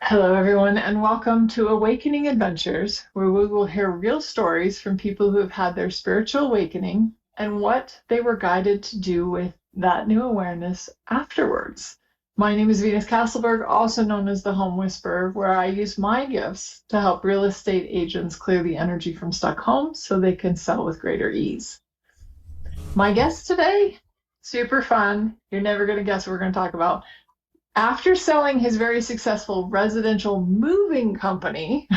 Hello, everyone, and welcome to Awakening Adventures, where we will hear real stories from people who have had their spiritual awakening and what they were guided to do with that new awareness afterwards. My name is Venus Castleberg, also known as the Home Whisperer, where I use my gifts to help real estate agents clear the energy from stuck homes so they can sell with greater ease. My guest today, super fun. You're never going to guess what we're going to talk about. After selling his very successful residential moving company,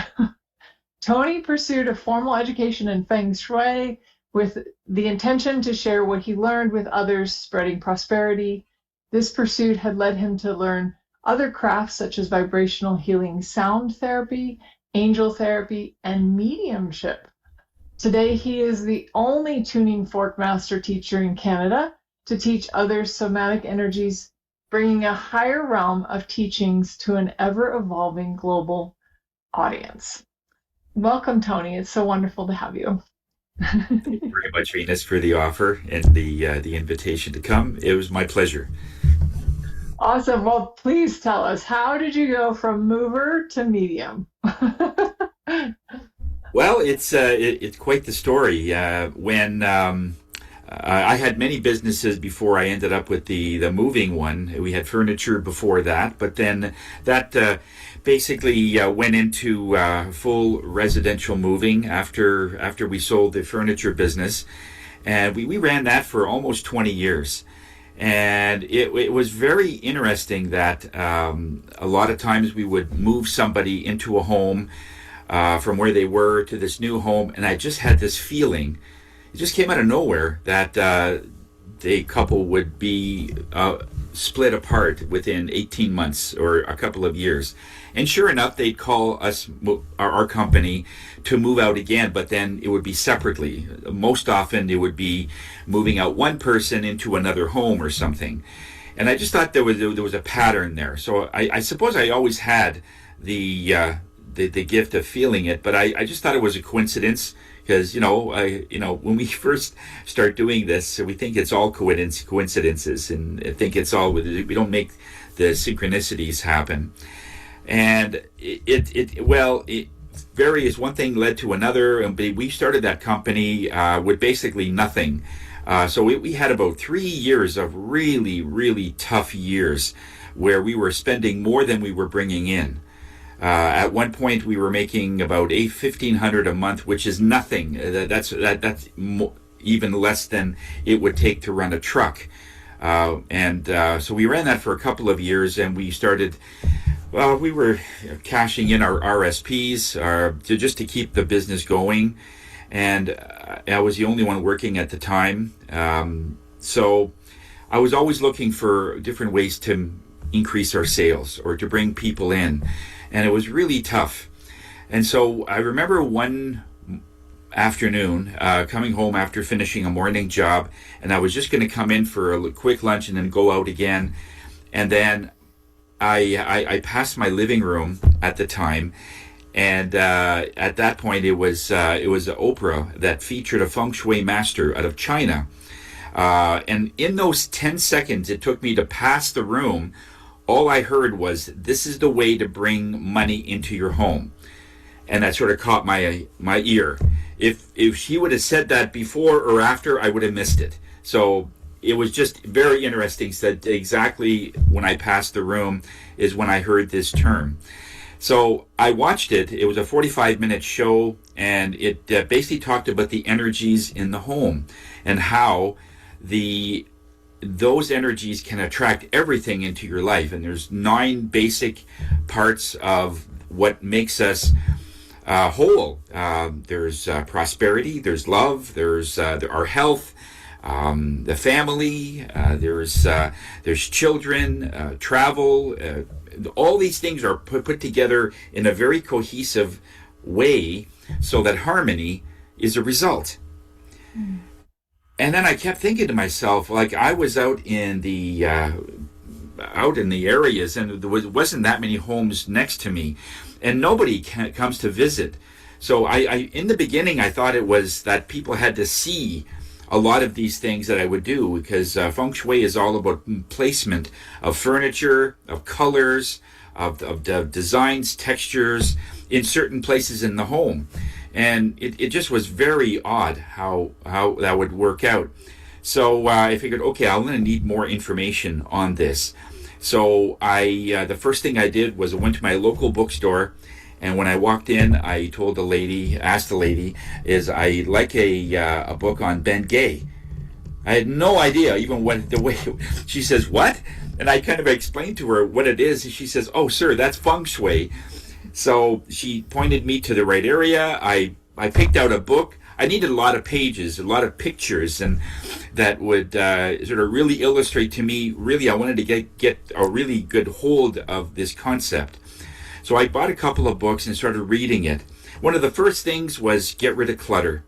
Tony pursued a formal education in Feng Shui with the intention to share what he learned with others, spreading prosperity. This pursuit had led him to learn other crafts such as vibrational healing sound therapy, angel therapy, and mediumship. Today, he is the only tuning fork master teacher in Canada to teach others somatic energies, bringing a higher realm of teachings to an ever-evolving global audience. Welcome, Tony. It's so wonderful to have you. Thank you very much, Venus, for the offer and the invitation to come. It was my pleasure. Awesome. Well, please tell us, how did you go from mover to medium? Well, it's quite the story. When I had many businesses before I ended up with the moving one. We had furniture before that, but then that basically went into full residential moving after we sold the furniture business, and we ran that for almost 20 years. And it was very interesting that a lot of times we would move somebody into a home from where they were to this new home, and I just had this feeling. It just came out of nowhere that the couple would be split apart within 18 months or a couple of years. And sure enough, they'd call us, our company, to move out again, but then it would be separately. Most often, it would be moving out one person into another home or something. And I just thought there was a pattern there. So I suppose I always had the gift of feeling it, but I just thought it was a coincidence. Because when we first start doing this, we think it's all coincidences, and I think it's all we don't make the synchronicities happen. And it varies. One thing led to another, and we started that company with basically nothing. So we had about 3 years of really, really tough years where we were spending more than we were bringing in. At one point, we were making about $1,500 a month, which is nothing. That's even less than it would take to run a truck. So we ran that for a couple of years, and we started. Well, we were cashing in our RSPs just to keep the business going, and I was the only one working at the time. So I was always looking for different ways to increase our sales or to bring people in. And it was really tough. And so I remember one afternoon coming home after finishing a morning job, and I was just going to come in for a quick lunch and then go out again. And then I passed my living room at the time, and at that point it was Oprah that featured a Feng Shui master out of China. And in those 10 seconds it took me to pass the room, all I heard was, "This is the way to bring money into your home." And that sort of caught my ear. If she would have said that before or after, I would have missed it. So it was just very interesting. Said exactly when I passed the room is when I heard this term. So I watched it. It was a 45-minute show, and it basically talked about the energies in the home and how those energies can attract everything into your life. And there's 9 basic parts of what makes us whole. There's prosperity, there's love, there's our health, the family, there's children, travel. All these things are put together in a very cohesive way so that harmony is a result. Mm. And then I kept thinking to myself, like, I was out in the areas, and there wasn't that many homes next to me, and nobody comes to visit. So I in the beginning, I thought it was that people had to see a lot of these things that I would do, because Feng Shui is all about placement of furniture, of colors, of designs, textures in certain places in the home. And it just was very odd how that would work out. So I figured, okay, I'm going to need more information on this. So the first thing I did was I went to my local bookstore, and when I walked in, I asked the lady, is I like a book on Ben Gay. I had no idea even the way she says, what? And I kind of explained to her what it is, and she says, oh, sir, that's Feng Shui. So she pointed me to the right area. I picked out a book. I needed a lot of pages, a lot of pictures, and that would sort of really illustrate to me, really, I wanted to get a really good hold of this concept. So I bought a couple of books and started reading it. One of the first things was get rid of clutter.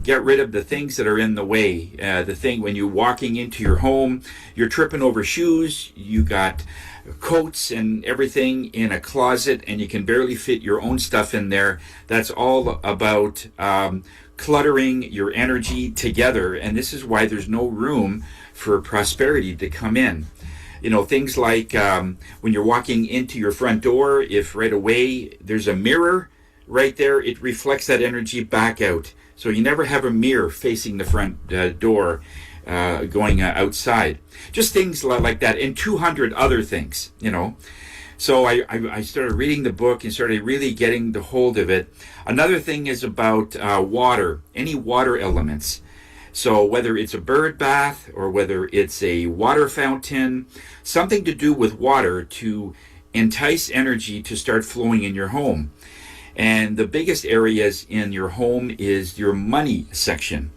Get rid of the things that are in the way. The thing when you're walking into your home, you're tripping over shoes, you got coats and everything in a closet, and you can barely fit your own stuff in there. That's all about cluttering your energy together, and this is why there's no room for prosperity to come in. You know, things like when you're walking into your front door, if right away there's a mirror right there, it reflects that energy back out. So you never have a mirror facing the front door going outside. Just things like that, and 200 other things, you know. So I started reading the book and started really getting the hold of it. Another thing is about water, any water elements. So whether it's a bird bath or whether it's a water fountain, something to do with water to entice energy to start flowing in your home. And the biggest areas in your home is your money section.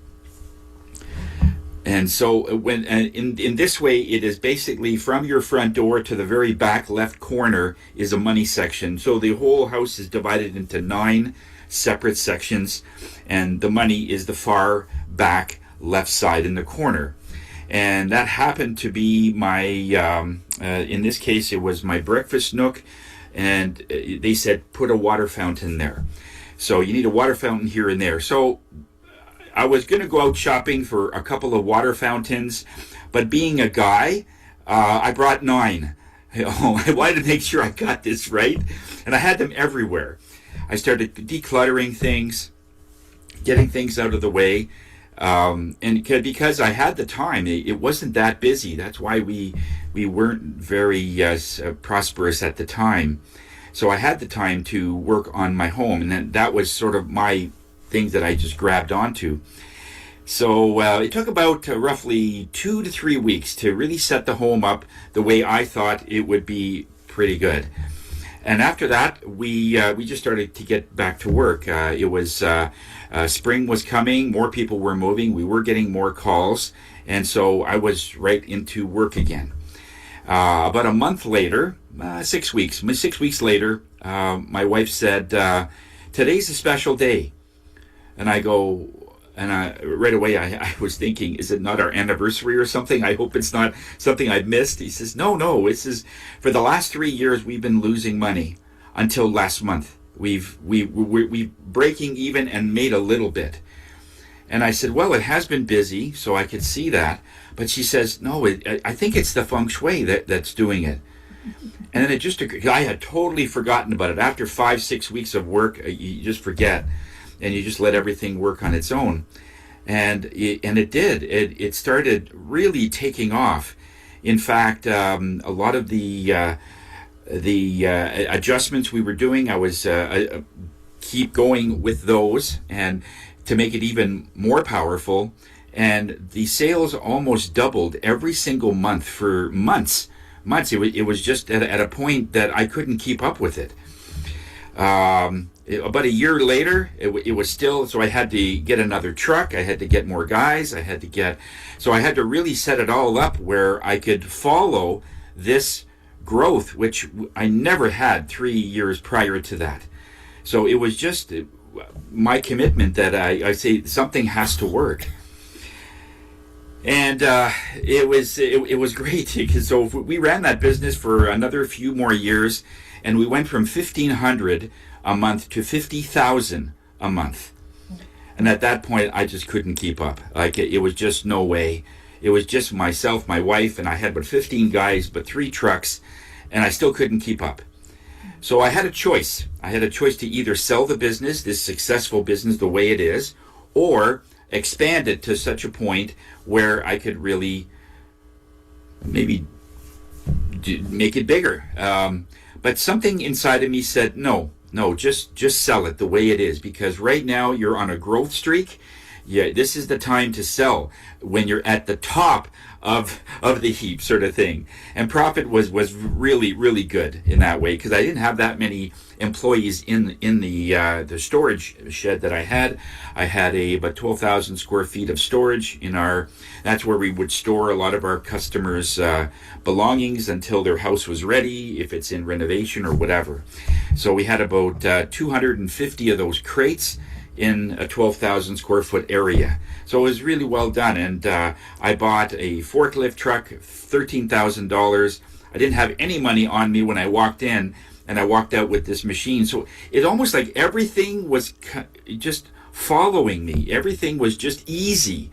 And so when in this way, it is basically from your front door to the very back left corner is a money section. So the whole house is divided into 9 separate sections, and the money is the far back left side in the corner. And that happened to be my, in this case, it was my breakfast nook, and they said put a water fountain there. So you need a water fountain here and there. So I was going to go out shopping for a couple of water fountains, but being a guy, I brought 9. I wanted to make sure I got this right, and I had them everywhere. I started decluttering things, getting things out of the way, and because I had the time, it wasn't that busy. That's why we weren't very prosperous at the time. So I had the time to work on my home, and then that was sort of my thing that I just grabbed onto. So it took about roughly 2 to 3 weeks to really set the home up the way I thought it would be pretty good. And after that, we just started to get back to work. It was spring was coming, more people were moving, we were getting more calls, and so I was right into work again. About a month later, 6 weeks later, my wife said, today's a special day. And I go, right away I was thinking, is it not our anniversary or something? I hope it's not something I've missed. He says, no, this is, for the last 3 years we've been losing money until last month. We're breaking even and made a little bit. And I said, well, it has been busy, so I could see that. But she says, no, I think it's the Feng Shui that's doing it. And then it just occurred, I had totally forgotten about it. After 5-6 weeks of work, you just forget. And you just let everything work on its own. And it did. It started really taking off. In fact, a lot of the adjustments we were doing, I was keep going with those and to make it even more powerful. And the sales almost doubled every single month for months. It was just at a point that I couldn't keep up with it. About a year later, it was still, so I had to get another truck, I had to get more guys, I had to really set it all up where I could follow this growth, which I never had 3 years prior to that. So it was just my commitment that I say something has to work. And it was great, because so we ran that business for another few more years, and we went from 1,500 a month to 50,000 a month. And at that point, I just couldn't keep up. Like, it was just no way. It was just myself, my wife, and I had about 15 guys, but 3 trucks, and I still couldn't keep up. So I had a choice. I had a choice to either sell the business, this successful business, the way it is, or expand it to such a point where I could really maybe make it bigger. But something inside of me said, no, no, just sell it the way it is, because right now you're on a growth streak. Yeah, this is the time to sell when you're at the top of the heap, sort of thing. And profit was really really good in that way, because I didn't have that many employees in the storage shed that I had. I had about 12,000 square feet of storage in our. That's where we would store a lot of our customers' belongings until their house was ready, if it's in renovation or whatever. So we had about 250 of those crates in a 12,000 square foot area. So it was really well done. And I bought a forklift truck, $13,000. I didn't have any money on me when I walked in, and I walked out with this machine. So it's almost like everything was just following me. Everything was just easy.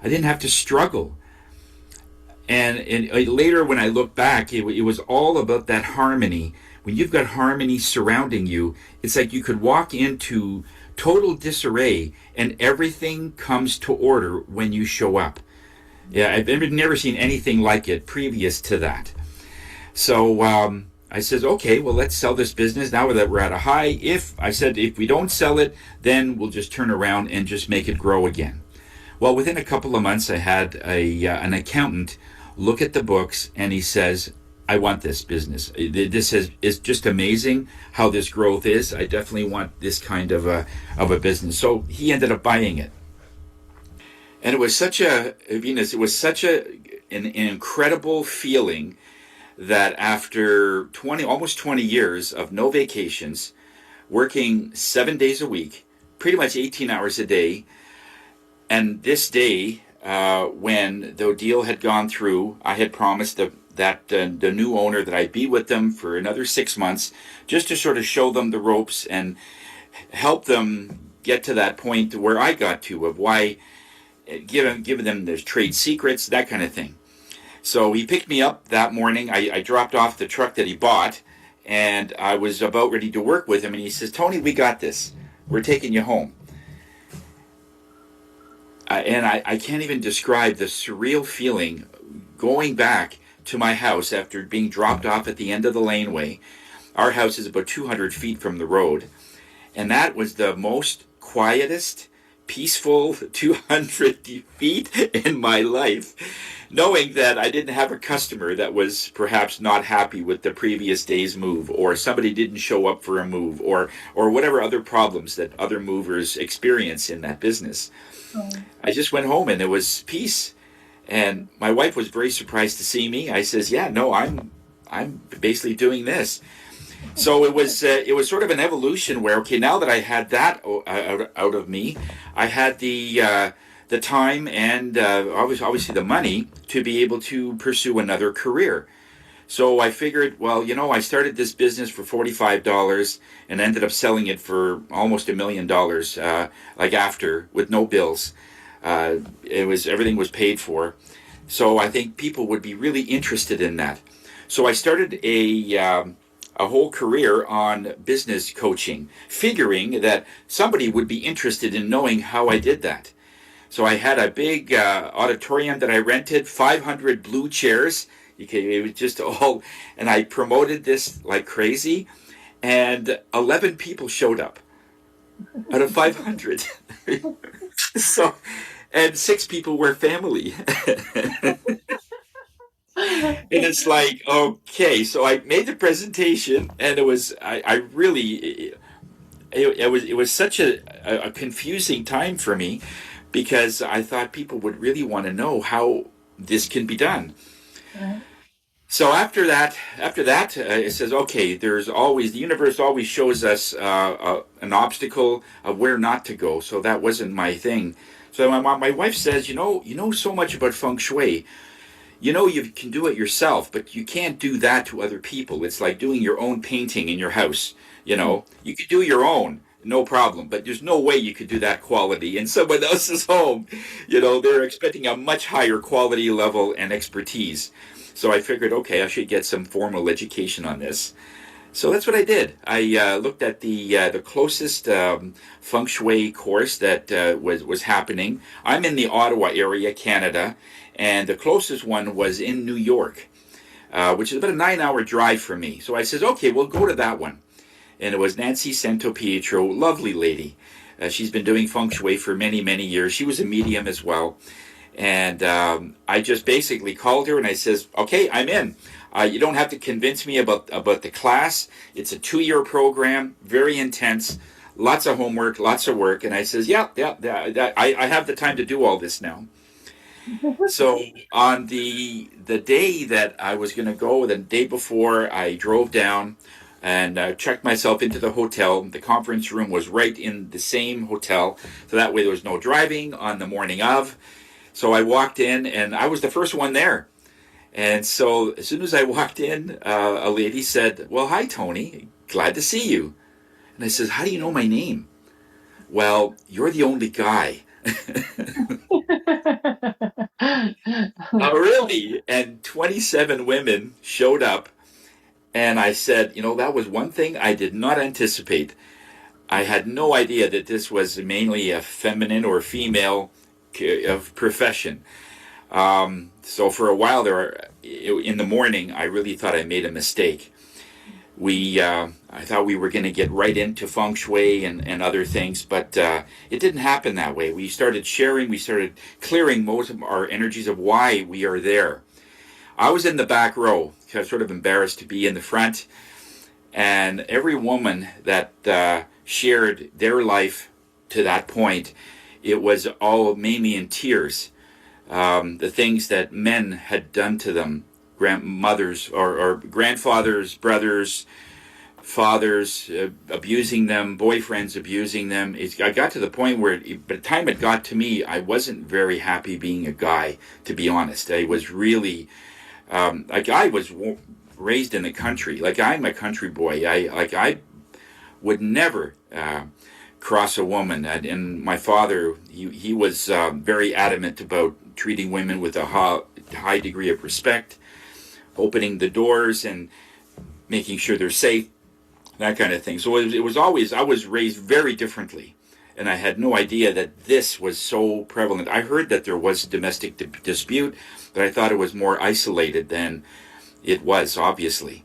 I didn't have to struggle. And later when I look back, it was all about that harmony. When you've got harmony surrounding you, it's like you could walk into total disarray and everything comes to order when you show up. Yeah, I've never seen anything like it previous to that. So I says, okay, well, let's sell this business now that we're at a high. If we don't sell it, then we'll just turn around and just make it grow again. Well, within a couple of months, I had an accountant look at the books, and he says, I want this business. This is just amazing how this growth is. I definitely want this kind of a business. So he ended up buying it. And it was such an incredible feeling that after almost 20 years of no vacations, working 7 days a week, pretty much 18 hours a day, and this day, when the deal had gone through, I had promised that the new owner that I'd be with them for another 6 months, just to sort of show them the ropes and help them get to that point where I got to, of why, giving them the trade secrets, that kind of thing. So he picked me up that morning. I dropped off the truck that he bought, and I was about ready to work with him, and he says, Tony, we got this. We're taking you home. And I can't even describe the surreal feeling going back to my house after being dropped off at the end of the laneway. Our house is about 200 feet from the road. And that was the most quietest, peaceful 200 feet in my life, knowing that I didn't have a customer that was perhaps not happy with the previous day's move, or somebody didn't show up for a move, or whatever other problems that other movers experience in that business. I just went home and there was peace. And my wife was very surprised to see me. I says, yeah, no, I'm basically doing this. So it was sort of an evolution where, okay, now that I had that out of me, I had the time and obviously the money to be able to pursue another career. So I figured, well, I started this business for $45 and ended up selling it for almost $1 million, after, with no bills. Everything was paid for. So I think people would be really interested in that. So I started a whole career on business coaching, figuring that somebody would be interested in knowing how I did that. So I had a big auditorium that I rented, 500 blue chairs. It was just all, and I promoted this like crazy, and 11 people showed up out of 500. So, and 6 people were family. And it's like, okay, so I made the presentation, and it was, it was such a confusing time for me, because I thought people would really want to know how this can be done. Right. So after that, it says, okay, the universe always shows us an obstacle of where not to go. So that wasn't my thing. So my wife says, you know so much about Feng Shui. You can do it yourself, but you can't do that to other people. It's like doing your own painting in your house. You could do your own, no problem, but there's no way you could do that quality in someone else's home. They're expecting a much higher quality level and expertise. So I figured, okay, I should get some formal education on this. So that's what I did. I looked at the closest feng shui course that was happening. I'm in the Ottawa area, Canada, and the closest one was in New York, which is about a 9-hour drive for me. So I says, okay, we'll go to that one. And it was Nancy Santopietro, lovely lady. She's been doing feng shui for many, many years. She was a medium as well. And I just basically called her and I says, okay, I'm in. You don't have to convince me about the class. It's a 2-year program, very intense, lots of homework, lots of work. And I says, yeah, I have the time to do all this now. So on the day that I was going to go, the day before, I drove down and checked myself into the hotel. The conference room was right in the same hotel, so that way there was no driving on the morning of. So I walked in, and I was the first one there. And so as soon as I walked in, a lady said, "Well, hi, Tony. Glad to see you." And I said, "How do you know my name?" "Well, you're the only guy." "Oh, really?" And 27 women showed up. And I said, that was one thing I did not anticipate. I had no idea that this was mainly a feminine or female of profession. So for a while there, in the morning, I really thought I made a mistake. I thought we were going to get right into feng shui and other things, but it didn't happen that way. We started sharing, we started clearing most of our energies of why we are there. I was in the back row, so I was sort of embarrassed to be in the front, and every woman that shared their life to that point, it was all mainly in tears. The things that men had done to them, grandmothers or grandfathers, brothers, fathers abusing them, boyfriends abusing them. I got to the point where, by the time it got to me, I wasn't very happy being a guy, to be honest. I was really, I was raised in the country. Like, I'm a country boy. I would never cross a woman. And my father, he was very adamant about treating women with a high degree of respect, opening the doors and making sure they're safe, that kind of thing. So it was always, I was raised very differently. And I had no idea that this was so prevalent. I heard that there was domestic dispute, but I thought it was more isolated than it was, obviously.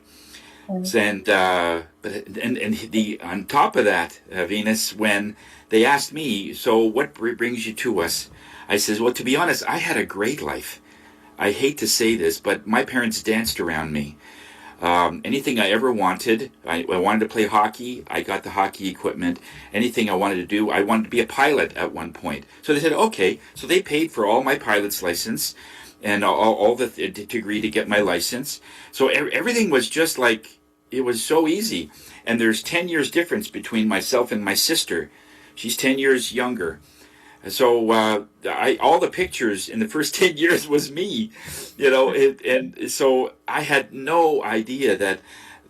And on top of that, Venus, when they asked me, so what brings you to us? I says, well, to be honest, I had a great life. I hate to say this, but my parents danced around me. Anything I ever wanted, I wanted to play hockey, I got the hockey equipment. Anything I wanted to do, I wanted to be a pilot at one point. So they said, okay. So they paid for all my pilot's license and all the degree to get my license. So everything was just like, it was so easy. And there's 10 years difference between myself and my sister. She's 10 years younger. So all the pictures in the first 10 years was me, and so I had no idea that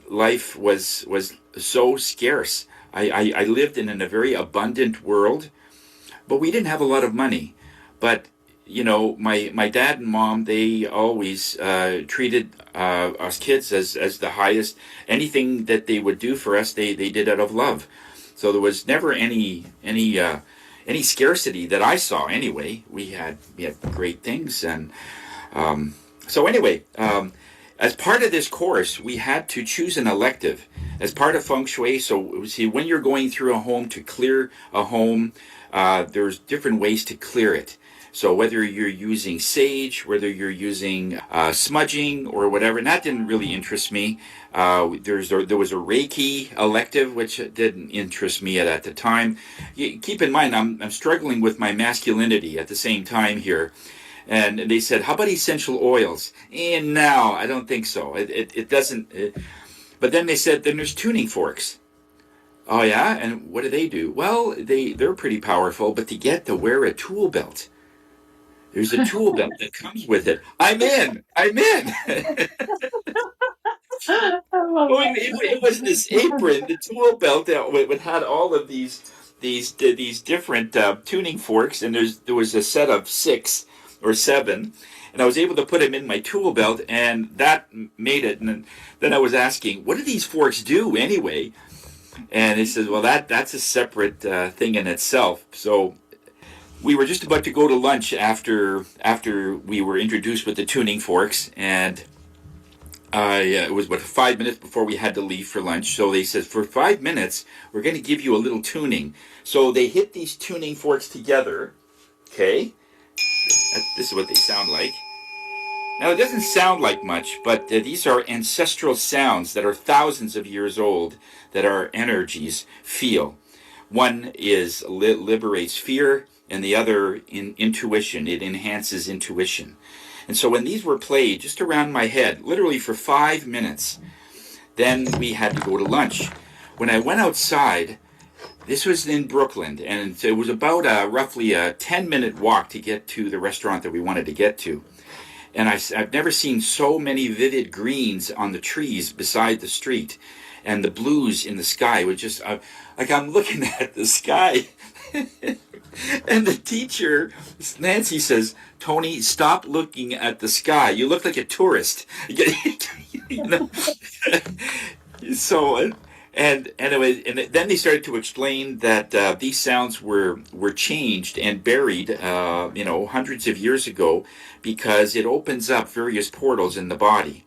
life was so scarce. I lived in a very abundant world, but we didn't have a lot of money. But my dad and mom, they always treated us kids as the highest. Anything that they would do for us, they did out of love. So there was never any scarcity that I saw. Anyway, we had great things, and so anyway, as part of this course, we had to choose an elective as part of feng shui. So see, when you're going through a home to clear a home, there's different ways to clear it. So whether you're using sage, whether you're using smudging or whatever, and that didn't really interest me. There was a Reiki elective, which didn't interest me at the time. Keep in mind, I'm struggling with my masculinity at the same time here. And they said, how about essential oils? And no, I don't think so. It doesn't. But then they said, then there's tuning forks. Oh yeah, and what do? Well, they're pretty powerful, but to get to wear a tool belt. There's a tool belt that comes with it. I'm in. I love Well, it. it was this apron, the tool belt that had all of these different tuning forks, and there was a set of 6 or 7, and I was able to put them in my tool belt, and that made it. And then I was asking, what do these forks do anyway? And he says, well, that's a separate thing in itself. So we were just about to go to lunch after we were introduced with the tuning forks, and it was 5 minutes before we had to leave for lunch. So they said, for 5 minutes, we're going to give you a little tuning. So they hit these tuning forks together. Okay, this is what they sound like. Now, it doesn't sound like much, but these are ancestral sounds that are thousands of years old that our energies feel. One is liberates fear, and the other intuition. It enhances intuition. And so when these were played just around my head, literally for 5 minutes, then we had to go to lunch. When I went outside, this was in Brooklyn, and it was about roughly a 10-minute walk to get to the restaurant that we wanted to get to. And I've never seen so many vivid greens on the trees beside the street, and the blues in the sky was just like I'm looking at the sky. And the teacher, Nancy, says, Tony, stop looking at the sky. You look like a tourist. You know? So, and then they started to explain that these sounds were changed and buried, hundreds of years ago, because it opens up various portals in the body.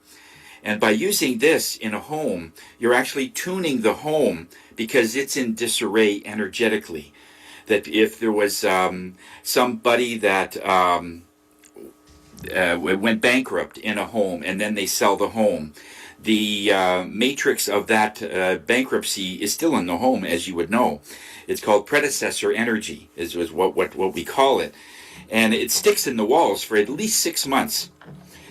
And by using this in a home, you're actually tuning the home because it's in disarray energetically. That if there was somebody that went bankrupt in a home and then they sell the home, the matrix of that bankruptcy is still in the home, as you would know. It's called predecessor energy, is what we call it. And it sticks in the walls for at least 6 months.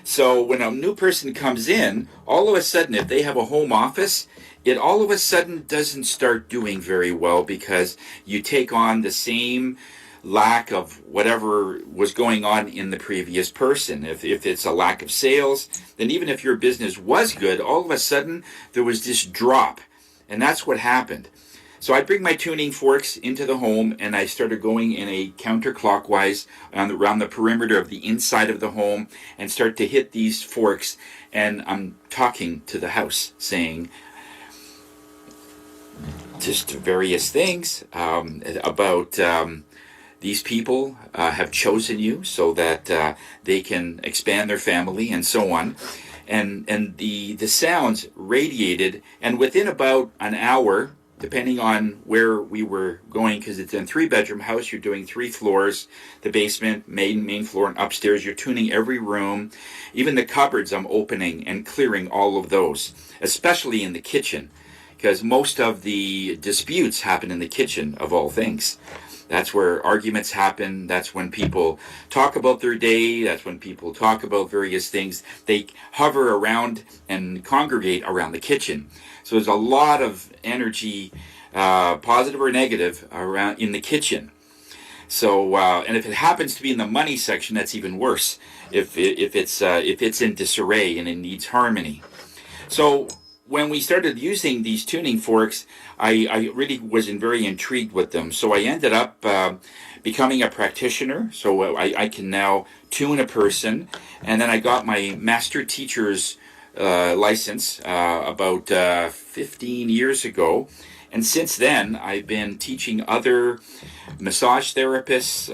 So when a new person comes in, all of a sudden, if they have a home office, it all of a sudden doesn't start doing very well because you take on the same lack of whatever was going on in the previous person. If it's a lack of sales, then even if your business was good, all of a sudden there was this drop. And that's what happened. So I bring my tuning forks into the home, and I started going in a counterclockwise around the perimeter of the inside of the home and start to hit these forks. And I'm talking to the house, saying just various things about these people have chosen you so that they can expand their family and so on. And the sounds radiated, and within about an hour, depending on where we were going, because it's a 3-bedroom house, you're doing 3 floors, the basement, main floor, and upstairs. You're tuning every room. Even the cupboards, I'm opening and clearing all of those, especially in the kitchen, because most of the disputes happen in the kitchen, of all things. That's where arguments happen. That's when people talk about their day. That's when people talk about various things. They hover around and congregate around the kitchen. So there's a lot of energy, positive or negative, around in the kitchen. So, and if it happens to be in the money section, that's even worse. If it's in disarray and it needs harmony. So when we started using these tuning forks, I really was very intrigued with them. So I ended up becoming a practitioner. So I can now tune a person, and then I got my master teacher's license about 15 years ago. And since then, I've been teaching other massage therapists,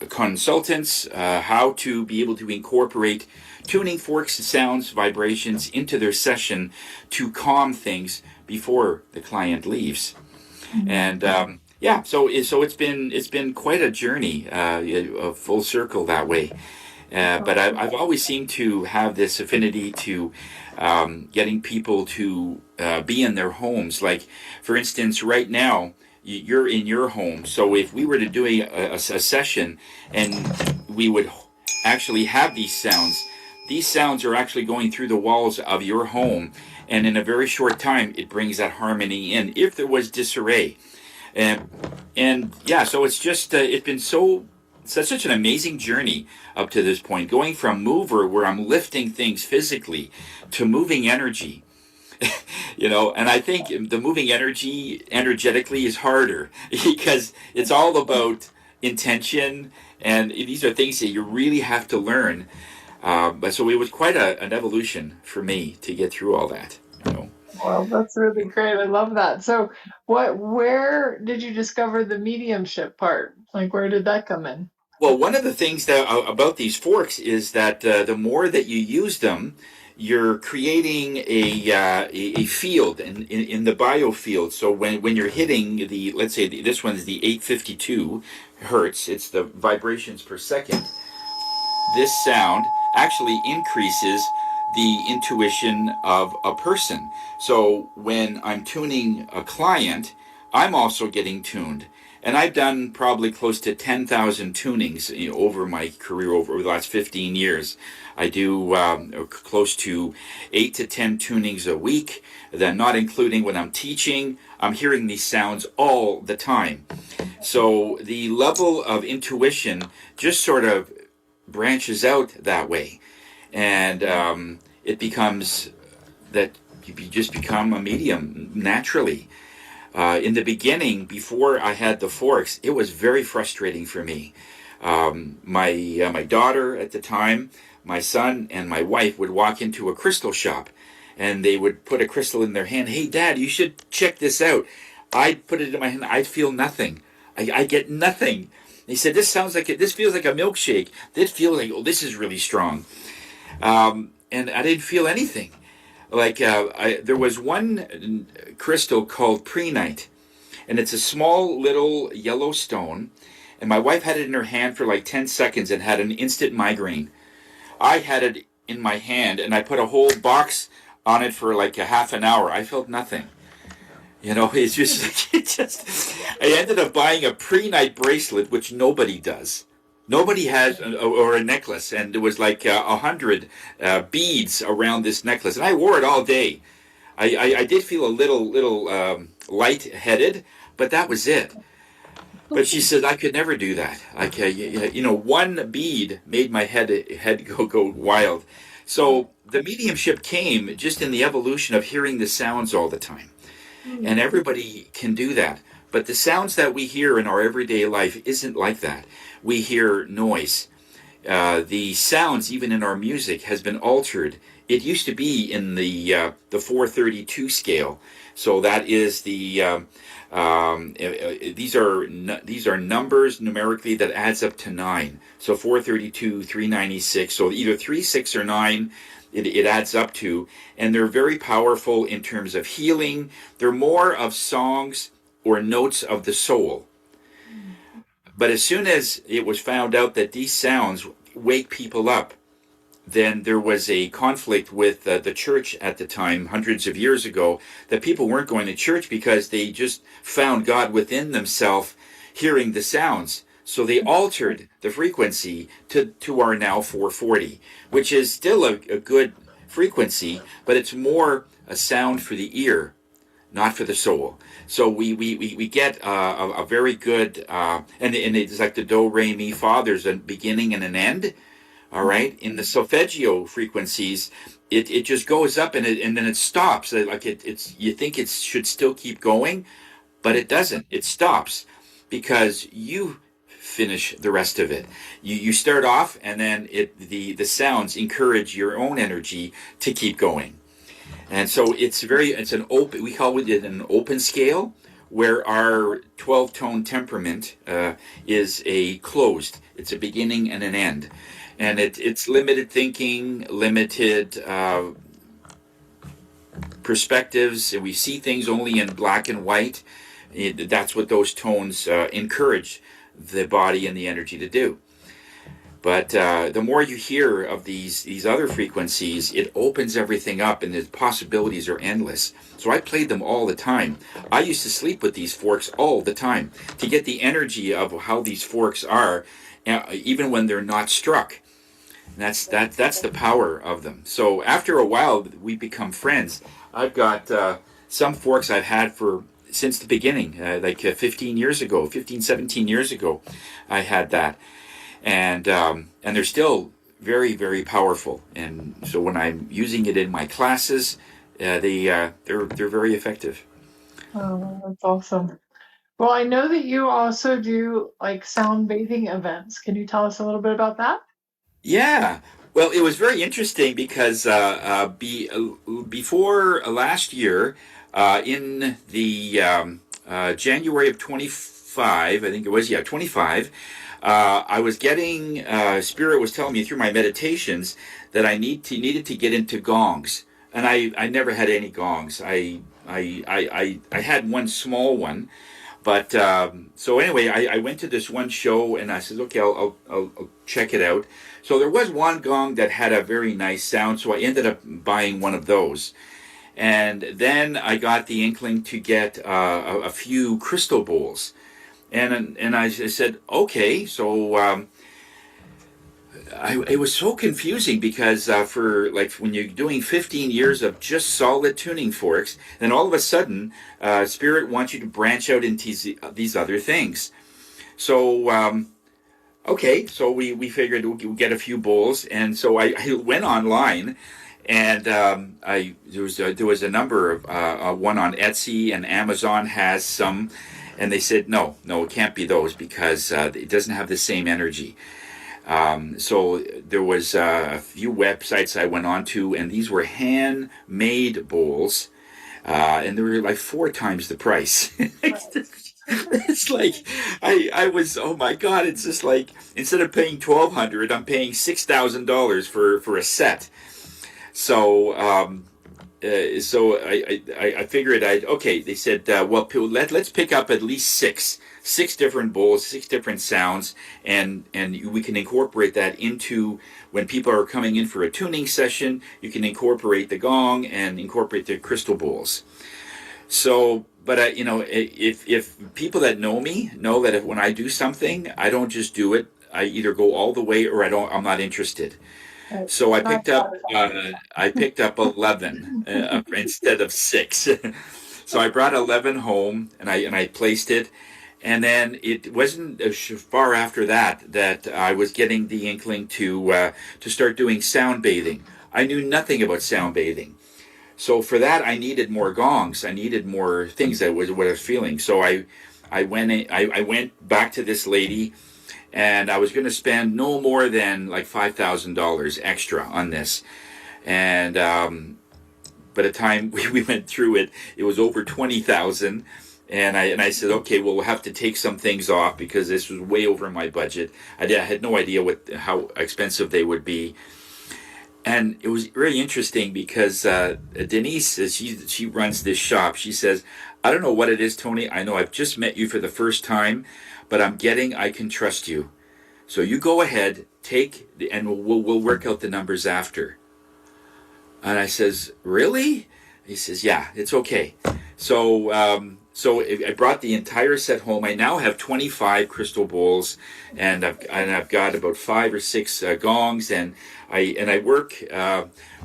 consultants, how to be able to incorporate tuning forks, sounds, vibrations into their session to calm things before the client leaves. Mm-hmm. And so it's been quite a journey, a full circle that way. But I've always seemed to have this affinity to getting people to be in their homes. Like, for instance, right now, you're in your home. So if we were to do a session and we would actually have these sounds are actually going through the walls of your home. And in a very short time, it brings that harmony in if there was disarray. So it's just, it's been such an amazing journey up to this point, going from mover, where I'm lifting things physically, to moving energy. And I think the moving energy energetically is harder because it's all about intention And these are things that you really have to learn. But so it was quite an evolution for me to get through all that. You know. Well, that's really great. I love that. So, where did you discover the mediumship part? Like, where did that come in? Well, one of the things that about these forks is that the more that you use them, you're creating a field in the biofield. So when you're hitting the, let's say this one's the 852 hertz, it's the vibrations per second. This sound actually increases the intuition of a person. So when I'm tuning a client, I'm also getting tuned. And I've done probably close to 10,000 tunings over my career over the last 15 years. I do close to 8 to 10 tunings a week, then not including when I'm teaching. I'm hearing these sounds all the time. So the level of intuition just sort of branches out that way. And it becomes that you just become a medium naturally. In the beginning, before I had the forks, it was very frustrating for me. My daughter at the time, my son, and my wife would walk into a crystal shop, and they would put a crystal in their hand. Hey, Dad, you should check this out. I'd put it in my hand. I'd feel nothing. I get nothing. They said, this sounds like it. This feels like a milkshake. This feels like, oh, this is really strong. And I didn't feel anything. Like there was one crystal called prehnite, and it's a small little yellow stone. And my wife had it in her hand for like 10 seconds and had an instant migraine. I had it in my hand, and I put a whole box on it for like a half an hour. I felt nothing. You know, it's just like it just. I ended up buying a prehnite bracelet, which nobody does. Nobody has, or a necklace, and there was like 100 beads around this necklace, and I wore it all day. I did feel a little light-headed, but that was it. But she said I could never do that. Like one bead made my head go wild. So the mediumship came just in the evolution of hearing the sounds all the time. And everybody can do that. But the sounds that we hear in our everyday life isn't like that. We hear noise. The sounds, even in our music, has been altered. It used to be in the 432 scale. So that is these are numbers numerically that adds up to 9. So 432, 396. So either 3, 6, or 9. It adds up to, and they're very powerful in terms of healing. They're more of songs or notes of the soul. But as soon as it was found out that these sounds wake people up, then there was a conflict with the church at the time, hundreds of years ago, that people weren't going to church because they just found God within themselves hearing the sounds. So they altered the frequency to our now 440, which is still a good frequency, but it's more a sound for the ear, not for the soul. So we get a very good, and it's like the do, re, mi, fa, there's a beginning and an end. All right. In the solfeggio frequencies, it just goes up and then it stops. Like it's you think it should still keep going, but it doesn't. It stops because you finish the rest of it. You start off, and then the sounds encourage your own energy to keep going. And so it's an open, we call it an open scale, where our 12-tone temperament is a closed. It's a beginning and an end. And it's limited thinking, limited perspectives, and we see things only in black and white. That's what those tones encourage the body and the energy to do. But the more you hear of these other frequencies, it opens everything up, and the possibilities are endless. So I played them all the time. I used to sleep with these forks all the time to get the energy of how these forks are, even when they're not struck. And that's the power of them. So after a while, we become friends. I've got some forks I've had since the beginning, like 15 years ago, 15, 17 years ago, I had that. And they're still very, very powerful. And so when I'm using it in my classes, they're very effective. Oh, that's awesome. Well, I know that you also do like sound bathing events. Can you tell us a little bit about that? Yeah. Well, it was very interesting because before last year, in the January of 25, I think it was, yeah, 25, I was getting, Spirit was telling me through my meditations that needed to get into gongs. And I never had any gongs. I had one small one, but so anyway, I went to this one show and I said, okay, I'll check it out. So there was one gong that had a very nice sound, so I ended up buying one of those. And then I got the inkling to get a few crystal bowls. And I said, okay, so it was so confusing because for like when you're doing 15 years of just solid tuning forks, then all of a sudden, Spirit wants you to branch out into these other things. So, okay, so we figured we'll get a few bowls, and so I went online, and there was a number of one on Etsy, and Amazon has some, and they said no, it can't be those because it doesn't have the same energy. So there was a few websites I went on to, and these were handmade bowls, and they were like 4 times the price. Right. It's like I was, oh my god! It's just like instead of paying 1,200, I'm paying $6,000 for a set. So I figured I'd okay. They said, well, let's pick up at least six different bowls, 6 different sounds, and we can incorporate that into when people are coming in for a tuning session. You can incorporate the gong and incorporate the crystal bowls. So, but if people that know me know that when I do something, I don't just do it. I either go all the way or I don't. I'm not interested. Right. So Not that at all. I picked up 11 instead of six. So I brought 11 home and I placed it. And then it wasn't far after that I was getting the inkling to start doing sound bathing. I knew nothing about sound bathing. So for that, I needed more gongs. I needed more things that was what I was feeling. So I went back to this lady, and I was going to spend no more than like $5,000 extra on this. And by the time we went through it, it was over 20,000. And I said, okay, well, we'll have to take some things off because this was way over my budget. I had no idea how expensive they would be. And it was really interesting because Denise, she runs this shop. She says, I don't know what it is, Tony. I know I've just met you for the first time, but I'm getting I can trust you. So you go ahead, and we'll work out the numbers after. And I says, really? He says, yeah, it's okay. So I brought the entire set home. I now have 25 crystal bowls, and I've got about 5 or 6 gongs, and I work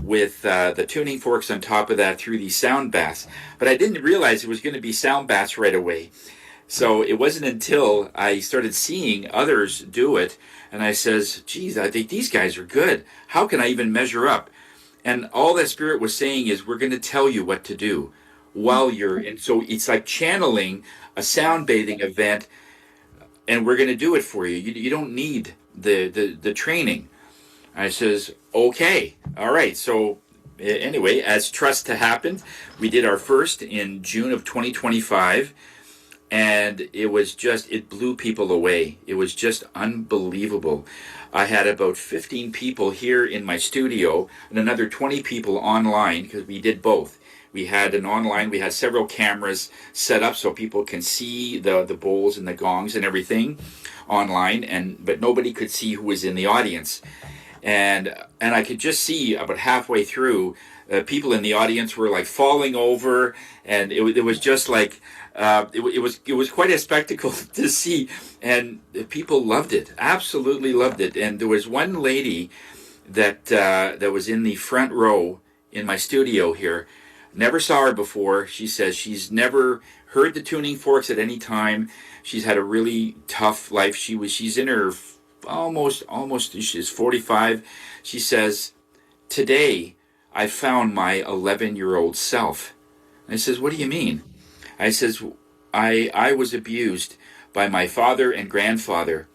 with the tuning forks on top of that through these sound baths. But I didn't realize it was going to be sound baths right away. So it wasn't until I started seeing others do it, and I says, geez, I think these guys are good. How can I even measure up? And all that Spirit was saying is, we're going to tell you what to do while you're in. So it's like channeling a sound bathing event, and we're going to do it for you. You don't need the training. I says, okay, all right. So anyway, as trust to happen, we did our first in June of 2025. And it blew people away. It was just unbelievable. I had about 15 people here in my studio and another 20 people online because we did both. We had we had several cameras set up so people can see the bowls and the gongs and everything online, but nobody could see who was in the audience. And I could just see about halfway through, people in the audience were like falling over, and it was just like it was quite a spectacle to see, and people loved it, absolutely loved it. And there was one lady that was in the front row in my studio here. Never saw her before. She says she's never heard the tuning forks at any time. She's had a really tough life. She's in her almost she's 45. She says, today I found my 11-year-old self. And I says, what do you mean? I says, I was abused by my father and grandfather.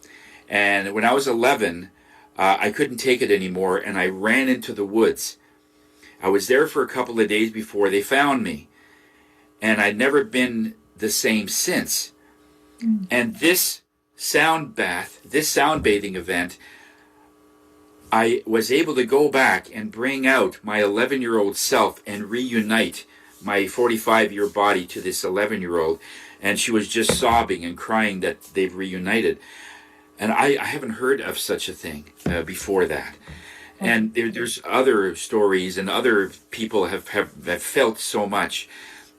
And when I was 11, I couldn't take it anymore, and I ran into the woods. I was there for a couple of days before they found me, and I'd never been the same since. And this sound bath, this sound bathing event, I was able to go back and bring out my 11-year-old self and reunite my 45-year body to this 11-year-old. And she was just sobbing and crying that they've reunited. And I haven't heard of such a thing before that. And there's other stories, and other people have felt so much.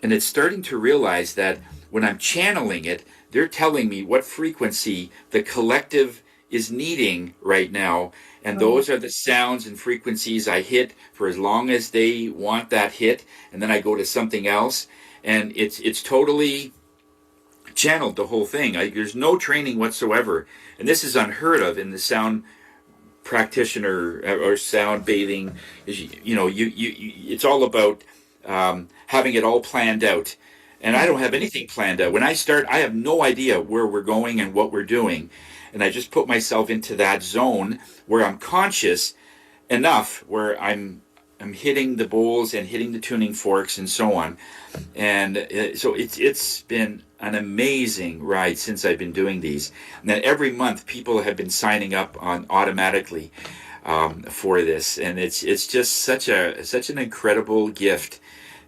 And it's starting to realize that when I'm channeling it, they're telling me what frequency the collective is needing right now. And those are the sounds and frequencies I hit for as long as they want that hit. And then I go to something else. And it's totally channeled, the whole thing. There's no training whatsoever. And this is unheard of in the sound practitioner or sound bathing. It's all about having it all planned out. And I don't have anything planned out. When I start, I have no idea where we're going and what we're doing. And I just put myself into that zone where I'm conscious enough, where I'm hitting the bowls and hitting the tuning forks and so on. And so it's been an amazing ride since I've been doing these. And then every month people have been signing up on automatically for this. And it's just such an incredible gift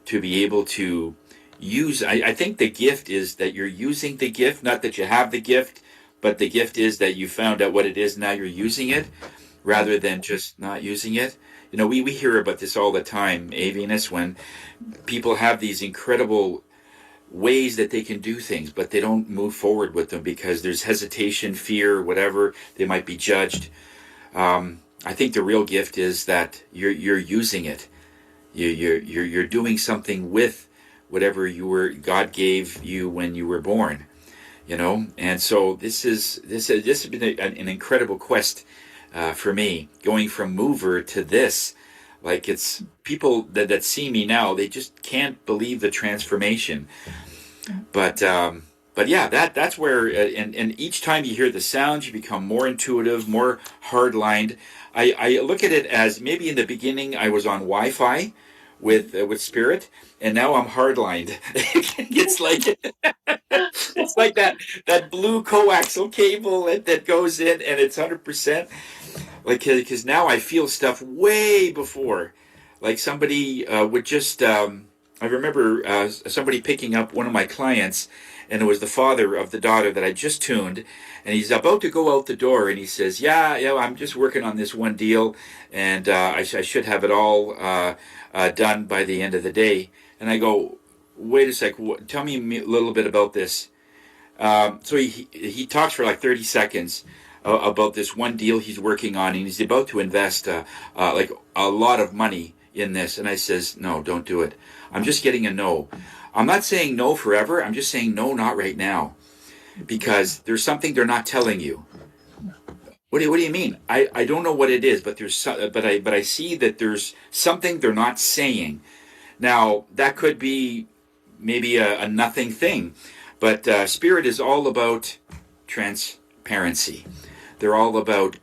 to be able to use. I think the gift is that you're using the gift, not that you have the gift, but the gift is that you found out what it is, now you're using it, rather than just not using it. We hear about this all the time, Venus, when people have these incredible ways that they can do things, but they don't move forward with them because there's hesitation, fear, whatever. They might be judged. I think the real gift is that you're using it. You're doing something with whatever God gave you when you were born. And so this has been an incredible quest for me, going from mover to this. Like, it's people that see me now, they just can't believe the transformation. But yeah, that's where, and each time you hear the sounds, you become more intuitive, more hard-lined. I look at it as, maybe in the beginning I was on Wi-Fi with spirit, and now I'm hardlined. It's like that blue coaxial cable that goes in, and it's 100%. Like, because now I feel stuff way before. Like, somebody would just, I remember somebody picking up one of my clients, and it was the father of the daughter that I just tuned, and he's about to go out the door, and he says, yeah, I'm just working on this one deal, and I should have it all done by the end of the day. And I go, wait a sec, tell me a little bit about this. So he talks for like 30 seconds about this one deal he's working on, and he's about to invest like a lot of money in this. And I says, no, don't do it. I'm just getting a no. I'm not saying no forever. I'm just saying no, not right now, because there's something they're not telling you. What do you mean? I don't know what it is, but I see that there's something they're not saying. Now, that could be maybe a nothing thing, but Spirit is all about transparency. They're all about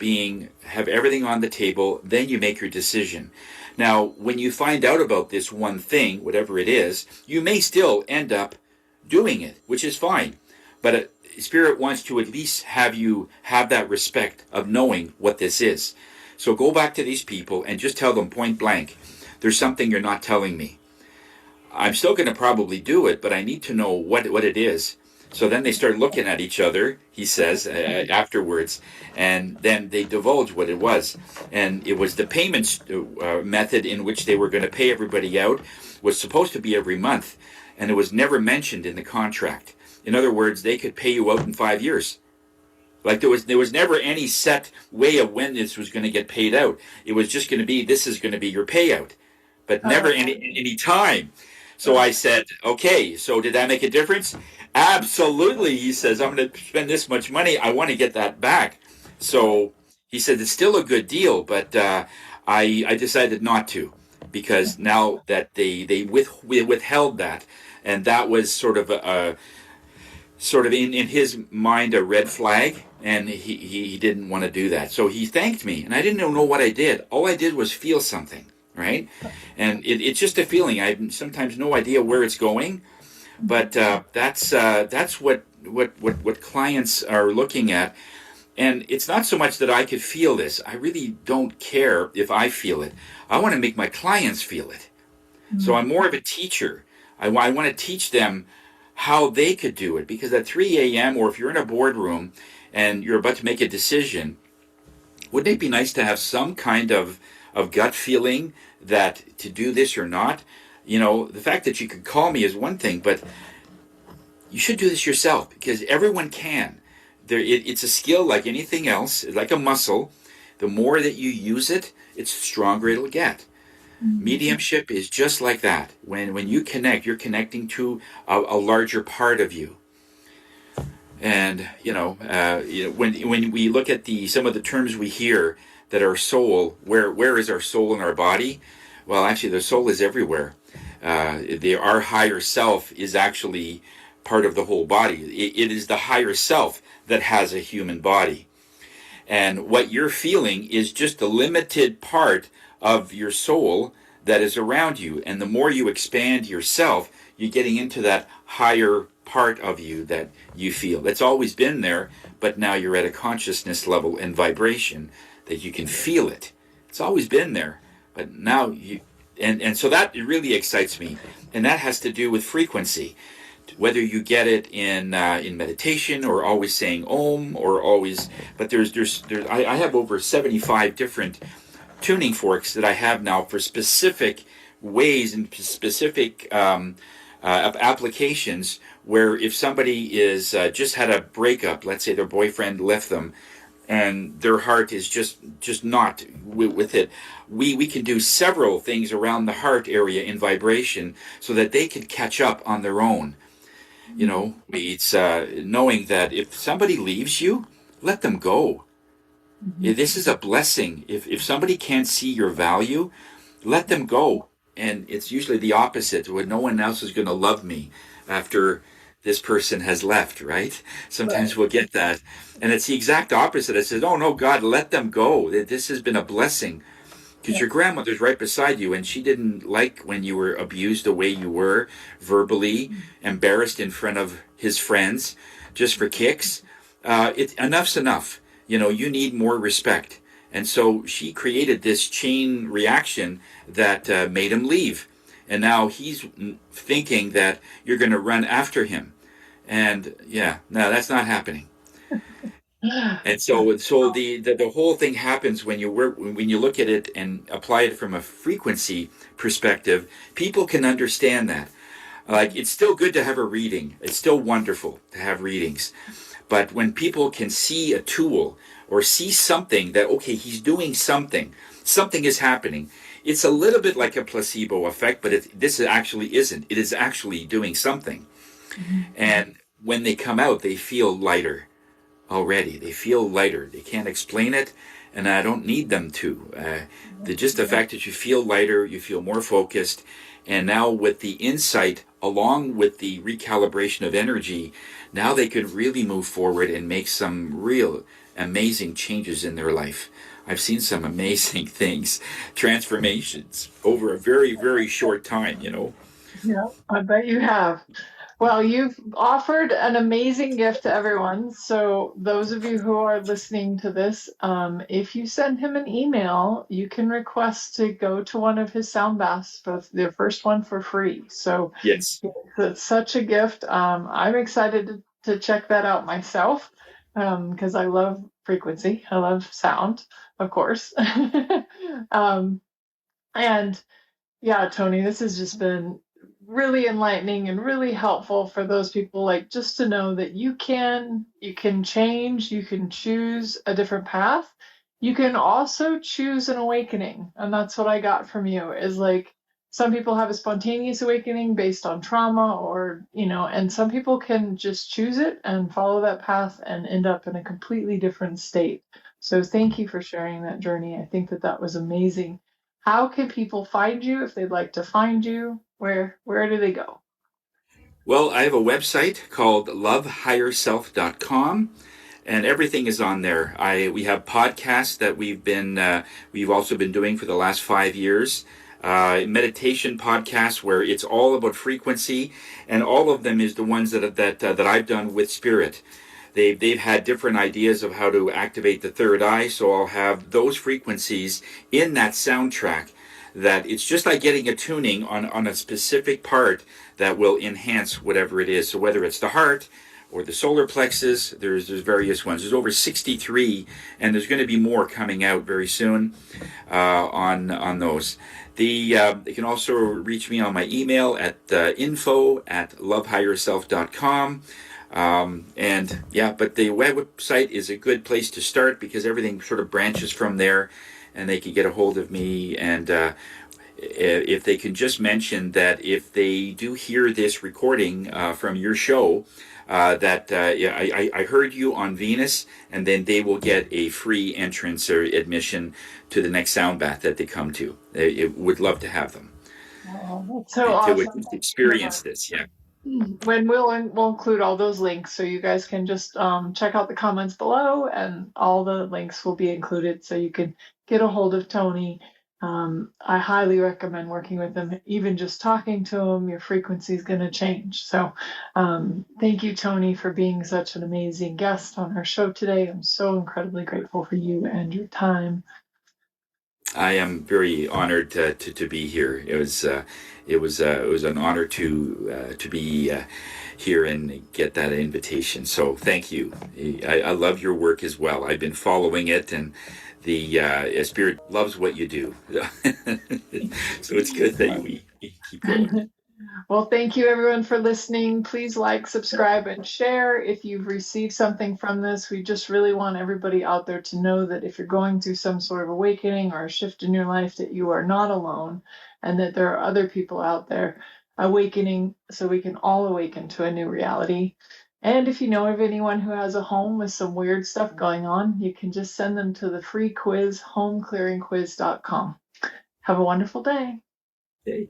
have everything on the table, then you make your decision. Now, when you find out about this one thing, whatever it is, you may still end up doing it, which is fine. But Spirit wants to at least have you have that respect of knowing what this is. So go back to these people and just tell them point blank, there's something you're not telling me. I'm still going to probably do it, but I need to know what it is. So then they start looking at each other, he says, afterwards, and then they divulge what it was. And it was the payments method in which they were going to pay everybody out was supposed to be every month, and it was never mentioned in the contract. In other words, they could pay you out in 5 years. Like, there was never any set way of when this was going to get paid out. It was just going to be, this is going to be your payout, but never any time. So I said, okay, so did that make a difference? Absolutely, he says, I'm going to spend this much money. I want to get that back. So he said, it's still a good deal, but I decided not to, because now that they withheld that, and that was sort of sort of in his mind a red flag, and he didn't want to do that. So he thanked me, and I didn't know what I did. All I did was feel something, right? And it's just a feeling. I have sometimes no idea where it's going, but that's what clients are looking at. And it's not so much that I could feel this. I really don't care if I feel it. I want to make my clients feel it. So I'm more of a teacher. I want to teach them how they could do it, because at 3 a.m. or if you're in a boardroom and you're about to make a decision, wouldn't it be nice to have some kind of gut feeling that to do this or not? You know, the fact that you could call me is one thing, but you should do this yourself, because everyone can. It's a skill like anything else, like a muscle. The more that you use it, it's stronger it'll get. Mediumship is just like that. When you connect, you're connecting to a larger part of you. And when we look at some of the terms we hear that our soul, where is our soul in our body? Well, actually, the soul is everywhere. Our higher self is actually part of the whole body. It is the higher self that has a human body. And what you're feeling is just a limited part of your soul that is around you. And the more you expand yourself, you're getting into that higher part of you that you feel. That's always been there, but now you're at a consciousness level and vibration that you can feel it. It's always been there, but now you, and so that really excites me. And that has to do with frequency. Whether you get it in meditation or always saying Om or always, but I have over 75 different tuning forks that I have now for specific ways and specific applications, where if somebody is just had a breakup, let's say their boyfriend left them, and their heart is just not with it, we can do several things around the heart area in vibration so that they can catch up on their own. You know, it's knowing that if somebody leaves you, let them go. This is a blessing. If somebody can't see your value, let them go. And it's usually the opposite, when no one else is going to love me after this person has left, right? Sometimes we'll get that. And it's the exact opposite. It says, oh no, God, let them go. This has been a blessing. Because your grandmother's right beside you, and she didn't like when you were abused the way you were, verbally, embarrassed in front of his friends, just for kicks. Enough's enough. You know, you need more respect. And so she created this chain reaction that made him leave. And now he's thinking that you're going to run after him. And yeah, no, that's not happening. And so the whole thing happens when you look at it and apply it from a frequency perspective. People can understand that. Like, it's still good to have a reading. It's still wonderful to have readings. But when people can see a tool or see something that, okay, he's doing something is happening. It's a little bit like a placebo effect, but this actually isn't. It is actually doing something. And when they come out, they feel lighter. Already they feel lighter. They can't explain it, and I don't need them to. Just the fact that you feel lighter, you feel more focused, and now with the insight along with the recalibration of energy, now they could really move forward and make some real amazing changes in their life. I've seen some amazing things, transformations over a very, very short time, you know. Yeah, I bet you have. Well, you've offered an amazing gift to everyone. So those of you who are listening to this, if you send him an email, you can request to go to one of his sound baths, but the first one for free. So Yes. it's such a gift. I'm excited to check that out myself, because I love frequency. I love sound, of course. And yeah, Tony, this has just been really enlightening and really helpful for those people, like, just to know that you can change, you can choose a different path. You can also choose an awakening. And that's what I got from you, is like, some people have a spontaneous awakening based on trauma, or, and some people can just choose it and follow that path and end up in a completely different state. So thank you for sharing that journey. I think that was amazing. How can people find you if they'd like to find you? Where do they go? Well, I have a website called lovehigherself.com, and everything is on there. I We have podcasts that we've also been doing for the last 5 years. Meditation podcasts where it's all about frequency, and all of them is the ones that I've done with spirit. They've had different ideas of how to activate the third eye, so I'll have those frequencies in that soundtrack. That it's just like getting a tuning on a specific part that will enhance whatever it is. So whether it's the heart or the solar plexus, there's various ones. There's over 63, and there's going to be more coming out very soon on those. You can also reach me on my email at info@lovehigherself.com. And yeah, but the website is a good place to start because everything sort of branches from there, and they can get a hold of me. And if they can just mention that if they do hear this recording from your show, yeah, I heard you on Venus, and then they will get a free entrance or admission to the next sound bath that they come to. They would love to have them Oh, that's so and to awesome. Thank you so experience much. this. Yeah. When we'll include all those links, so you guys can just check out the comments below, and all the links will be included, so you can get a hold of Tony. I highly recommend working with him. Even just talking to him, your frequency is going to change. So, thank you, Tony, for being such an amazing guest on our show today. I'm so incredibly grateful for you and your time. I am very honored to be here. It was an honor to be here and get that invitation. So thank you. I love your work as well. I've been following it, and the spirit loves what you do. So it's good that we keep going. Well, thank you everyone for listening. Please like, subscribe, and share if you've received something from this. We just really want everybody out there to know that if you're going through some sort of awakening or a shift in your life, that you are not alone, and that there are other people out there awakening, so we can all awaken to a new reality. And if you know of anyone who has a home with some weird stuff going on, you can just send them to the free quiz, homeclearingquiz.com. Have a wonderful day. Okay.